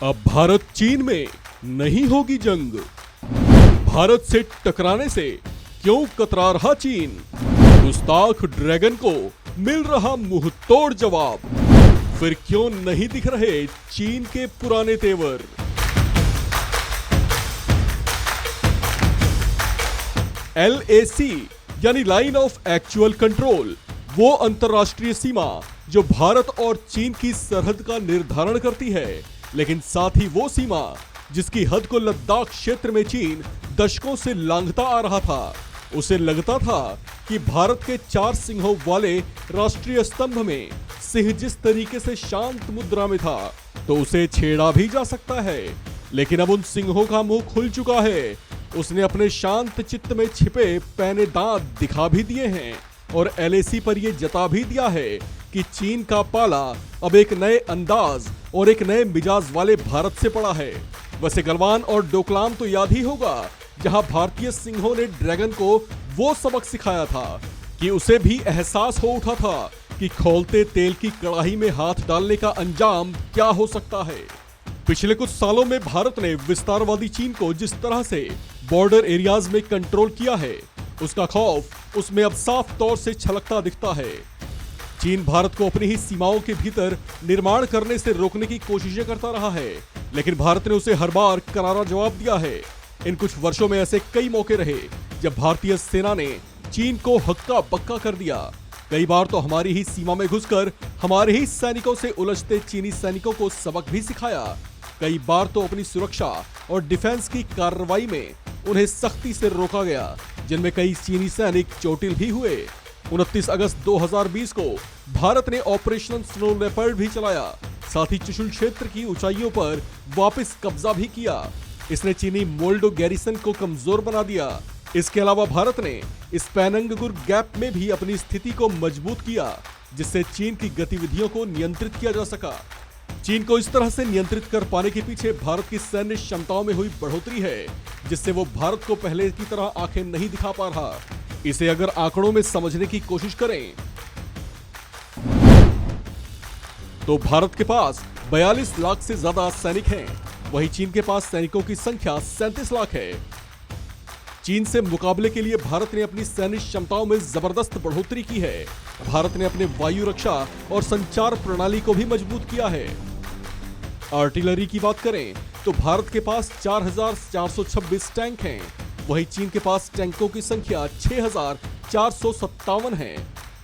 अब भारत चीन में नहीं होगी जंग। भारत से टकराने से क्यों कतरा रहा चीन? गुस्ताख ड्रैगन को मिल रहा मुंह तोड़ जवाब। फिर क्यों नहीं दिख रहे चीन के पुराने तेवर? LAC यानी लाइन ऑफ एक्चुअल कंट्रोल, वो अंतरराष्ट्रीय सीमा जो भारत और चीन की सरहद का निर्धारण करती है, लेकिन साथ ही वो सीमा जिसकी हद को लद्दाख क्षेत्र में चीन दशकों से लांघता आ रहा था। उसे लगता था कि भारत के 4 सिंहों वाले राष्ट्रीय स्तंभ में सिंह जिस तरीके से शांत मुद्रा में था, तो उसे छेड़ा भी जा सकता है। लेकिन अब उन सिंहों का मुंह खुल चुका है। उसने अपने शांत चित्त में छिपे पैने दांत दिखा भी दिए हैं और LAC पर यह जता भी दिया है कि चीन का पाला अब एक नए अंदाज और एक नए मिजाज वाले भारत से पड़ा है। वैसे गलवान और डोकलाम तो याद ही होगा, जहां भारतीय सिंहों ने ड्रैगन को वो सबक सिखाया था कि उसे भी एहसास हो उठा था कि खौलते तेल की कड़ाही में हाथ डालने का अंजाम क्या हो सकता है। पिछले कुछ सालों में भारत ने विस्तारवादी चीन को जिस तरह से बॉर्डर एरियाज में कंट्रोल किया है, उसका खौफ उसमें अब साफ तौर से छलकता दिखता है। चीन भारत को अपनी ही सीमाओं के भीतर निर्माण करने से रोकने की कोशिशें करता रहा है, लेकिन भारत ने उसे हर बार करारा जवाब दिया है। इन कुछ वर्षों में ऐसे कई मौके रहे जब भारतीय सेना ने चीन को हक्का बक्का कर दिया। कई बार तो हमारी ही सीमा में घुसकर हमारे ही सैनिकों से उलझते चीनी सैनिकों को सबक भी सिखाया। कई बार तो अपनी सुरक्षा और डिफेंस की कार्रवाई में उन्हें सख्ती से रोका गया, जिनमें कई चीनी सैनिक चोटिल भी हुए। 29 अगस्त 2020 को भारत ने ऑपरेशन स्नो लेपर्ड भी चलाया, साथ ही चुशुल क्षेत्र की ऊंचाइयों पर वापस कब्जा भी किया। इसने चीनी मोल्डो गैरिसन को कमजोर बना दिया। इसके अलावा भारत ने इस पैनंगगुर गैप में भी अपनी स्थिति को मजबूत किया, जिससे चीन की गतिविधियों को नियंत्रित किया जा सका। चीन को इस तरह से नियंत्रित कर पाने के पीछे भारत की सैन्य क्षमताओं में हुई बढ़ोतरी है, जिससे वो भारत को पहले की तरह आंखें नहीं दिखा पा रहा। इसे अगर आंकड़ों में समझने की कोशिश करें तो भारत के पास 42 लाख से ज्यादा सैनिक हैं, वहीं चीन के पास सैनिकों की संख्या 37 लाख है। चीन से मुकाबले के लिए भारत ने अपनी सैन्य क्षमताओं में जबरदस्त बढ़ोतरी की है। भारत ने अपने वायु रक्षा और संचार प्रणाली को भी मजबूत किया है। आर्टिलरी की बात करें तो भारत के पास 4,426 टैंक हैं, वहीं चीन के पास टैंकों की संख्या 6,457 है।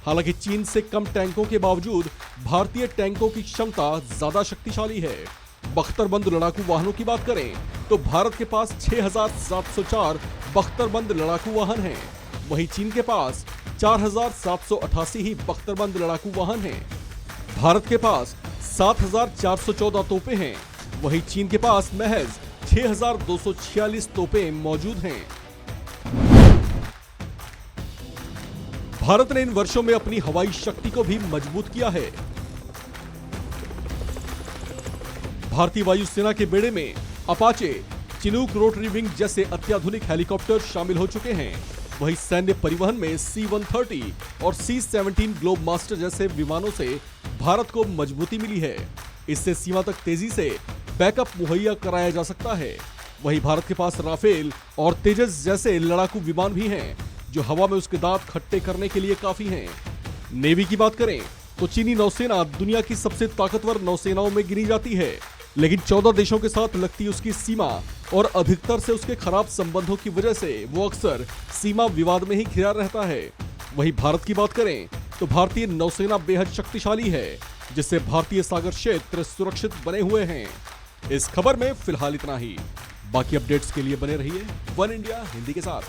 हालांकि चीन से कम टैंकों के बावजूद भारतीय टैंकों की क्षमता ज्यादा शक्तिशाली है। बख्तरबंद लड़ाकू वाहनों की बात करें तो भारत के पास 6,704 बख्तरबंद लड़ाकू वाहन हैं, वहीं चीन के पास 4,788 ही बख्तरबंद लड़ाकू वाहन हैं। भारत के पास 7,414 तोपें हैं, वहीं चीन के पास महज 6,246 तोपें मौजूद हैं। भारत ने इन वर्षों में अपनी हवाई शक्ति को भी मजबूत किया है। भारतीय वायुसेना के बेड़े में अपाचे, चिनूक रोटरी विंग जैसे अत्याधुनिक हेलीकॉप्टर शामिल हो चुके हैं। वहीं सैन्य परिवहन में C-130 और C-17 ग्लोब मास्टर जैसे विमानों से भारत को मजबूती मिली है। इससे सीमा तक तेजी से बैकअप मुहैया कराया जा सकता है। वहीं भारत के पास राफेल और तेजस जैसे लड़ाकू विमान भी हैं, जो हवा में उसके दांत खट्टे करने के लिए काफी हैं। नेवी की बात करें तो चीनी नौसेना दुनिया की सबसे ताकतवर नौसेनाओं में गिनी जाती है, लेकिन 14 देशों के साथ लगती उसकी सीमा और अधिकतर से उसके खराब संबंधों की वजह से वो अक्सर सीमा विवाद में ही घिरा रहता है। वहीं भारत की बात करें तो भारतीय नौसेना बेहद शक्तिशाली है, जिससे भारतीय सागर क्षेत्र सुरक्षित बने हुए हैं। इस खबर में फिलहाल इतना ही। बाकी अपडेट्स के लिए बने रहिए वन इंडिया हिंदी के साथ।